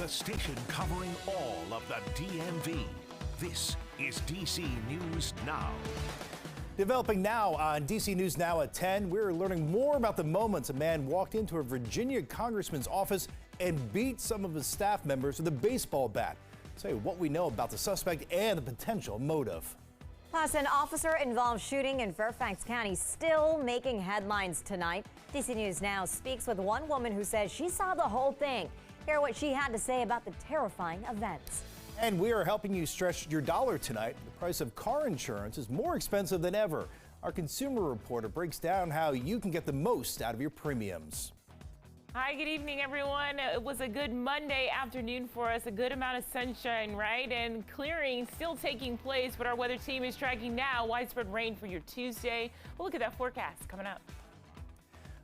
The station covering all of the DMV. This is DC News Now. Developing now on DC News Now at 10, we're learning more about the moments a man walked into a Virginia congressman's office and beat some of his staff members with a baseball bat. I'll tell you what we know about the suspect and the potential motive. Plus, an officer-involved shooting in Fairfax County still making headlines tonight. DC News Now speaks with one woman who says she saw the whole thing. Hear what she had to say about the terrifying events. And we are helping you stretch your dollar tonight. The price of car insurance is more expensive than ever. Our consumer reporter breaks down how you can get the most out of your premiums. Hi, good evening, everyone. It was a good Monday afternoon for us, a good amount of sunshine, right? And clearing still taking place, but our weather team is tracking now widespread rain for your Tuesday. We'll look at that forecast coming up.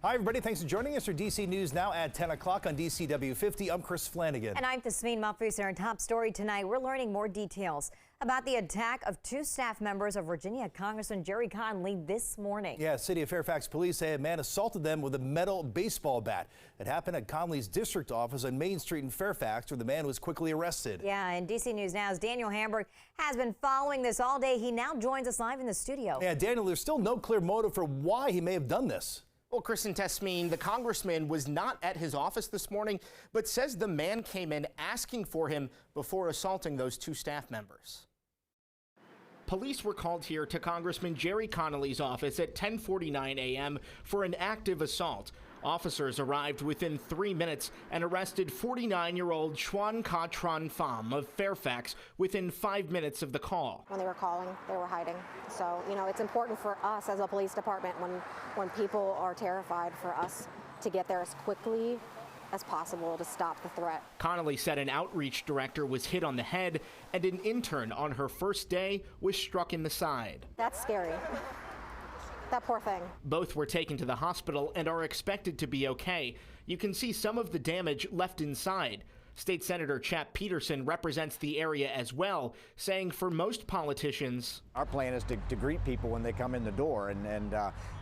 Hi, everybody. Thanks for joining us for DC News Now at 10 o'clock on DCW 50. I'm Chris Flanagan. And I'm Tasmeen Mafus. In our top story tonight, we're learning more details about the attack of two staff members of Virginia Congressman Jerry Connollys this morning. Yeah, City of Fairfax police say a man assaulted them with a metal baseball bat. It happened at Connollys' district office on Main Street in Fairfax, where the man was quickly arrested. Yeah, and DC News Now's Daniel Hamburg has been following this all day. He now joins us live in the studio. Yeah, Daniel, there's still no clear motive for why he may have done this. Well, Chris and Tasmeen, the congressman was not at his office this morning, but says the man came in asking for him before assaulting those two staff members. Police were called here to Congressman Jerry Connollys' office at 10:49 a.m. for an active assault. Officers arrived within 3 minutes and arrested 49-year-old Chuan Ka Tran Pham of Fairfax within 5 minutes of the call. When they were calling, they were hiding. So, it's important for us as a police department when people are terrified for us to get there as quickly as possible to stop the threat. Connollys said an outreach director was hit on the head and an intern on her first day was struck in the side. That's scary. That poor thing. Both were taken to the hospital and are expected to be okay. You can see some of the damage left inside. State Senator Chap Peterson represents the area as well, saying for most politicians, our plan is to greet people when they come in the door, and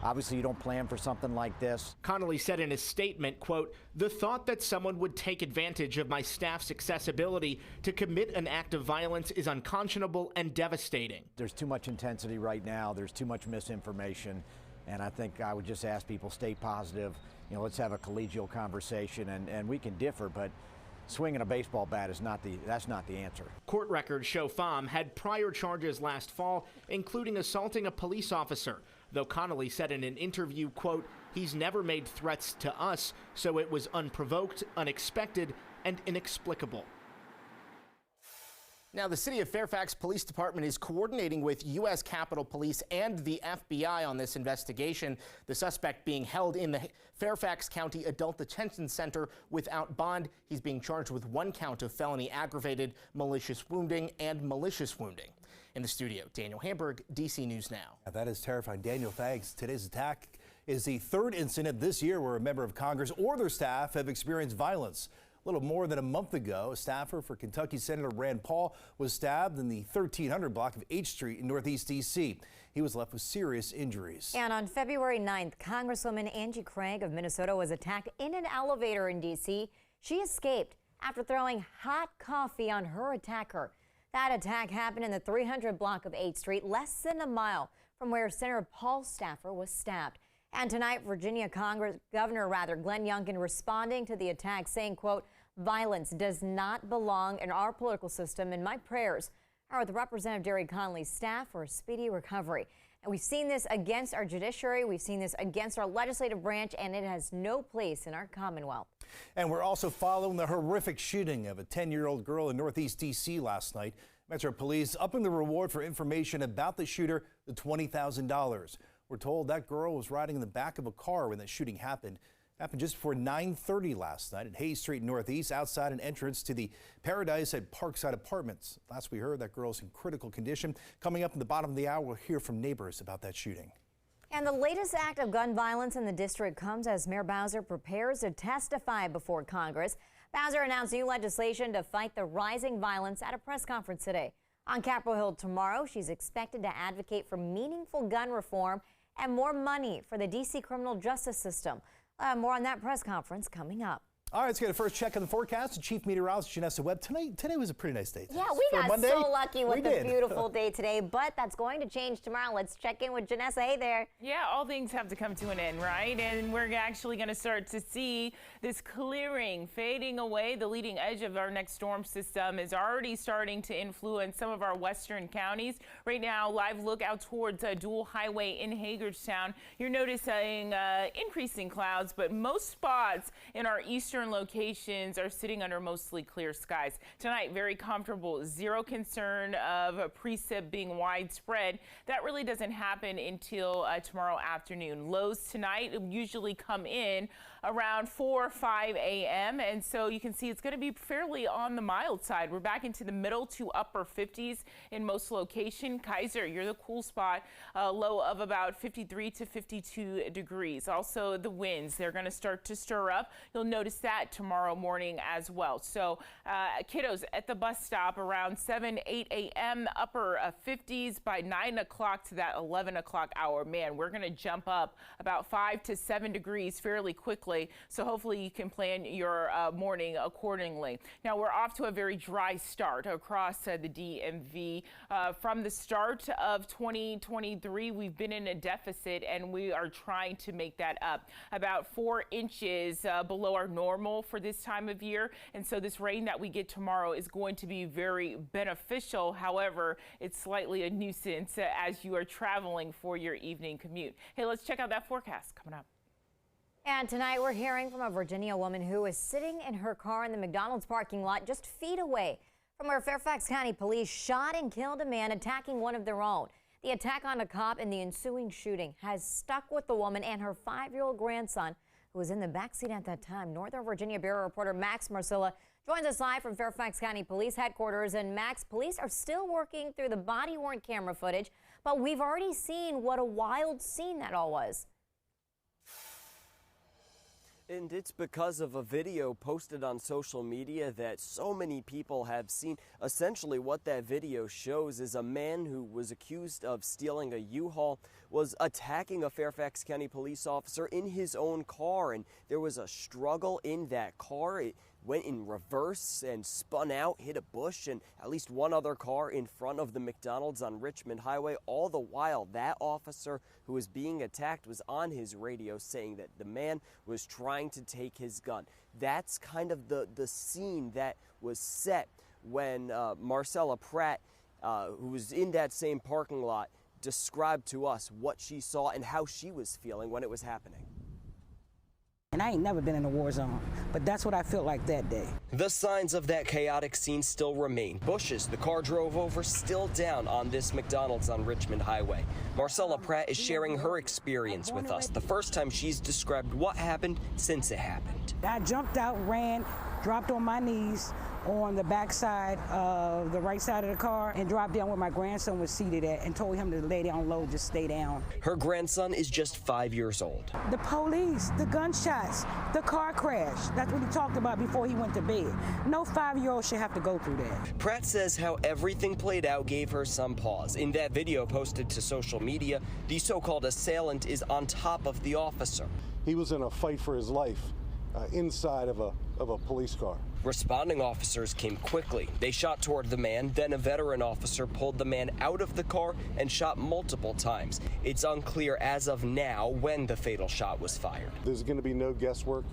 obviously you don't plan for something like this. Connollys said in his statement, quote, "The thought that someone would take advantage of my staff's accessibility to commit an act of violence is unconscionable and devastating." There's too much intensity right now. There's too much misinformation. And I think I would just ask people, stay positive. Let's have a collegial conversation, and we can differ, but swinging a baseball bat is that's not the answer. Court records show Pham had prior charges last fall, including assaulting a police officer, though Connollys said in an interview, quote, "He's never made threats to us, so it was unprovoked, unexpected, and inexplicable." Now, the City of Fairfax Police Department is coordinating with U.S. Capitol Police and the FBI on this investigation. The suspect being held in the Fairfax County Adult Detention Center without bond. He's being charged with 1 count of felony aggravated malicious wounding and malicious wounding. In the studio, Daniel Hamburg, DC News Now. That is terrifying. Daniel, thanks. Today's attack is the third incident this year where a member of Congress or their staff have experienced violence. A little more than a month ago, a staffer for Kentucky Senator Rand Paul was stabbed in the 1300 block of H Street in Northeast D.C. He was left with serious injuries. And on February 9th, Congresswoman Angie Craig of Minnesota was attacked in an elevator in D.C. She escaped after throwing hot coffee on her attacker. That attack happened in the 300 block of 8th Street, less than a mile from where Senator Paul's staffer was stabbed. And tonight, Virginia Governor Glenn Youngkin responding to the attack, saying, quote, "Violence does not belong in our political system, and my prayers are with Representative Jerry Connollys' staff for a speedy recovery." And we've seen this against our judiciary, we've seen this against our legislative branch, and it has no place in our Commonwealth. And we're also following the horrific shooting of a 10-year-old girl in Northeast D.C. last night. Metro Police upping the reward for information about the shooter to $20,000. We're told that girl was riding in the back of a car when that shooting happened. It happened just before 9:30 last night at Hayes Street Northeast, outside an entrance to the Paradise at Parkside Apartments. Last we heard, that girl's in critical condition. Coming up in the bottom of the hour, we'll hear from neighbors about that shooting. And the latest act of gun violence in the district comes as Mayor Bowser prepares to testify before Congress. Bowser announced new legislation to fight the rising violence at a press conference today. On Capitol Hill tomorrow, she's expected to advocate for meaningful gun reform and more money for the D.C. criminal justice system. More on that press conference coming up. All right, let's get a first check on the forecast. Chief Meteorologist Janessa Webb. Today was a pretty nice day. Yeah, we got Monday, so lucky with the did. beautiful day today, but that's going to change tomorrow. Let's check in with Janessa. Hey there. Yeah, all things have to come to an end, right? And we're actually going to start to see this clearing, fading away. The leading edge of our next storm system is already starting to influence some of our western counties. Right now, live look out towards Dual Highway in Hagerstown. You're noticing increasing clouds, but most spots in our eastern locations are sitting under mostly clear skies. Tonight, very comfortable, zero concern of precip being widespread. That really doesn't happen until tomorrow afternoon. Lows tonight usually come in around 4 or 5 a.m. and so you can see it's going to be fairly on the mild side. We're back into the middle to upper 50s in most location. Kaiser, you're the cool spot, low of about 53 to 52 degrees. Also the winds, they're going to start to stir up. You'll notice that tomorrow morning as well. So kiddos at the bus stop around 7, 8 a.m. upper 50s by 9 o'clock to that 11 o'clock hour. Man, we're going to jump up about 5 to 7 degrees fairly quickly. So hopefully you can plan your morning accordingly. Now we're off to a very dry start across the DMV. From the start of 2023, we've been in a deficit and we are trying to make that up. About 4 inches below our normal for this time of year. And so this rain that we get tomorrow is going to be very beneficial. However, it's slightly a nuisance as you are traveling for your evening commute. Hey, let's check out that forecast coming up. And tonight we're hearing from a Virginia woman who was sitting in her car in the McDonald's parking lot just feet away from where Fairfax County police shot and killed a man attacking one of their own. The attack on a cop and the ensuing shooting has stuck with the woman and her 5-year-old grandson who was in the backseat at that time. Northern Virginia Bureau reporter Max Marcilla joins us live from Fairfax County Police Headquarters. And Max, police are still working through the body-worn camera footage, but we've already seen what a wild scene that all was. And it's because of a video posted on social media that so many people have seen. Essentially what that video shows is a man who was accused of stealing a U-Haul was attacking a Fairfax County police officer in his own car, and there was a struggle in that car. It went in reverse and spun out, hit a bush, and at least one other car in front of the McDonald's on Richmond Highway. All the while, that officer who was being attacked was on his radio saying that the man was trying to take his gun. That's kind of the scene that was set when Marcella Pratt, who was in that same parking lot, described to us what she saw and how she was feeling when it was happening. And I ain't never been in a war zone, but that's what I felt like that day. The signs of that chaotic scene still remain. Bushes the car drove over still down on this McDonald's on Richmond Highway. Marcella Pratt is sharing her experience with us, the first time she's described what happened since it happened. I jumped out, ran, dropped on my knees on the back side of the right side of the car and dropped down where my grandson was seated at and told him to lay down low, just stay down. Her grandson is just 5 years old. The police, the gunshots, the car crash, that's what he talked about before he went to bed. No 5-year-old should have to go through that. Pratt says how everything played out gave her some pause. In that video posted to social media, the so-called assailant is on top of the officer. He was in a fight for his life inside of a police car. Responding officers came quickly. They shot toward the man, then a veteran officer pulled the man out of the car and shot multiple times. It's unclear as of now when the fatal shot was fired. There's going to be no guesswork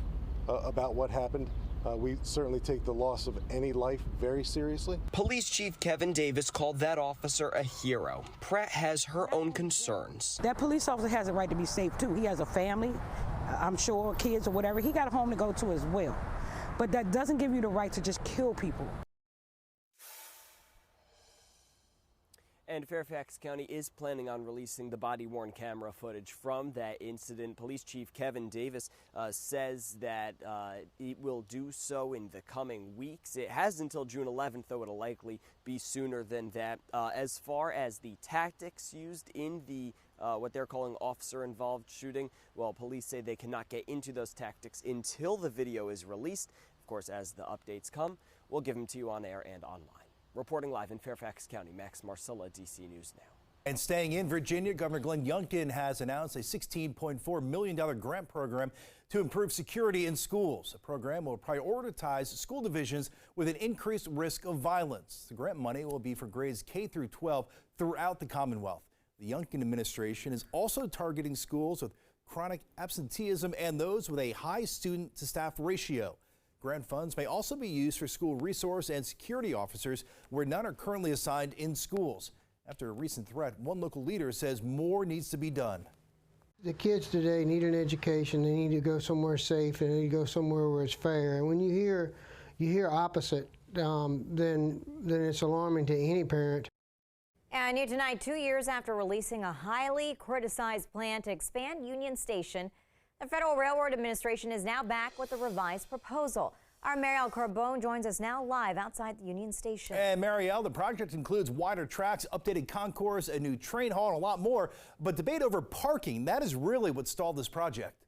about what happened. We certainly take the loss of any life very seriously. Police Chief Kevin Davis called that officer a hero. Pratt has her own concerns. That police officer has a right to be safe too. He has a family, I'm sure, kids or whatever. He got a home to go to as well. But that doesn't give you the right to just kill people. And Fairfax County is planning on releasing the body-worn camera footage from that incident. Police Chief Kevin Davis says that it will do so in the coming weeks. It has until June 11th, though it'll likely be sooner than that. As far as the tactics used in the what they're calling officer-involved shooting, well, police say they cannot get into those tactics until the video is released. Of course, as the updates come, we'll give them to you on air and online. Reporting live in Fairfax County, Max Marcilla, DC News Now. And staying in Virginia, Governor Glenn Youngkin has announced a $16.4 million grant program to improve security in schools. The program will prioritize school divisions with an increased risk of violence. The grant money will be for grades K through 12 throughout the Commonwealth. The Youngkin administration is also targeting schools with chronic absenteeism and those with a high student-to-staff ratio. Grant funds may also be used for school resource and security officers where none are currently assigned in schools. After a recent threat, one local leader says more needs to be done. The kids today need an education. They need to go somewhere safe, and they need to go somewhere where it's fair. And when you hear opposite, then it's alarming to any parent. And new tonight, 2 years after releasing a highly criticized plan to expand Union Station, the Federal Railroad Administration is now back with a revised proposal. Our Marielle Carbone joins us now live outside the Union Station. And Marielle, the project includes wider tracks, updated concourse, a new train hall, and a lot more. But debate over parking, that is really what stalled this project.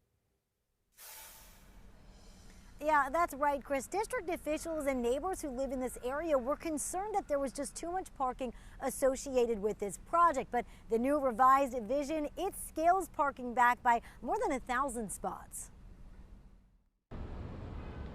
Yeah, that's right, Chris. District officials and neighbors who live in this area were concerned that there was just too much parking associated with this project. But the new revised vision, it scales parking back by more than 1,000 spots.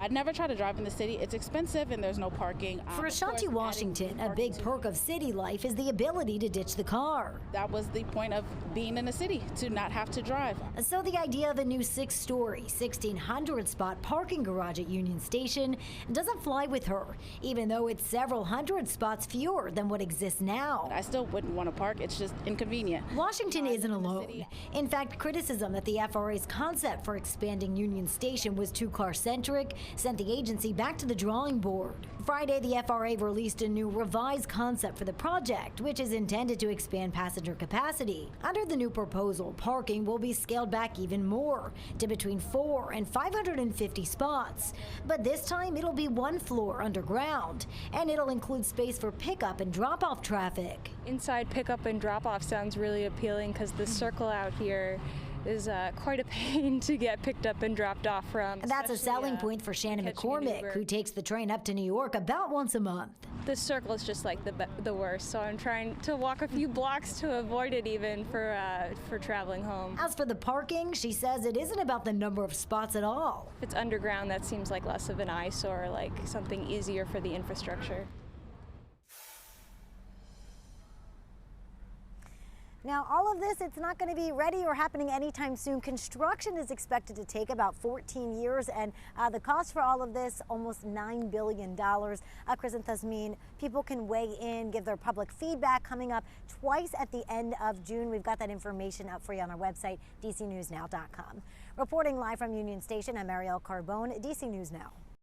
I'd never try to drive in the city. It's expensive and there's no parking. For Ashanti Washington, a big perk of city life is the ability to ditch the car. That was the point of being in a city, to not have to drive. So the idea of a new 6-story, 1,600-spot parking garage at Union Station doesn't fly with her, even though it's several hundred spots fewer than what exists now. I still wouldn't want to park. It's just inconvenient. Washington isn't alone. In fact, criticism that the FRA's concept for expanding Union Station was too car-centric sent the agency back to the drawing board. Friday, the FRA released a new revised concept for the project, which is intended to expand passenger capacity. Under the new proposal, parking will be scaled back even more, to between 400 and 550 spots. But this time, it'll be one floor underground, and it'll include space for pickup and drop-off traffic. Inside pickup and drop-off sounds really appealing because the circle out here is quite a pain to get picked up and dropped off from. That's a selling point for Shannon McCormick, who takes the train up to New York about once a month. The circle is just like the worst, so I'm trying to walk a few blocks to avoid it even for traveling home. As for the parking, she says it isn't about the number of spots at all. If it's underground, that seems like less of an eyesore, like something easier for the infrastructure. Now, all of this, it's not going to be ready or happening anytime soon. Construction is expected to take about 14 years, and the cost for all of this, almost $9 billion. Chris and Thasmin, people can weigh in, give their public feedback coming up twice at the end of June. We've got that information up for you on our website, dcnewsnow.com. Reporting live from Union Station, I'm Marielle Carbone, DC News Now.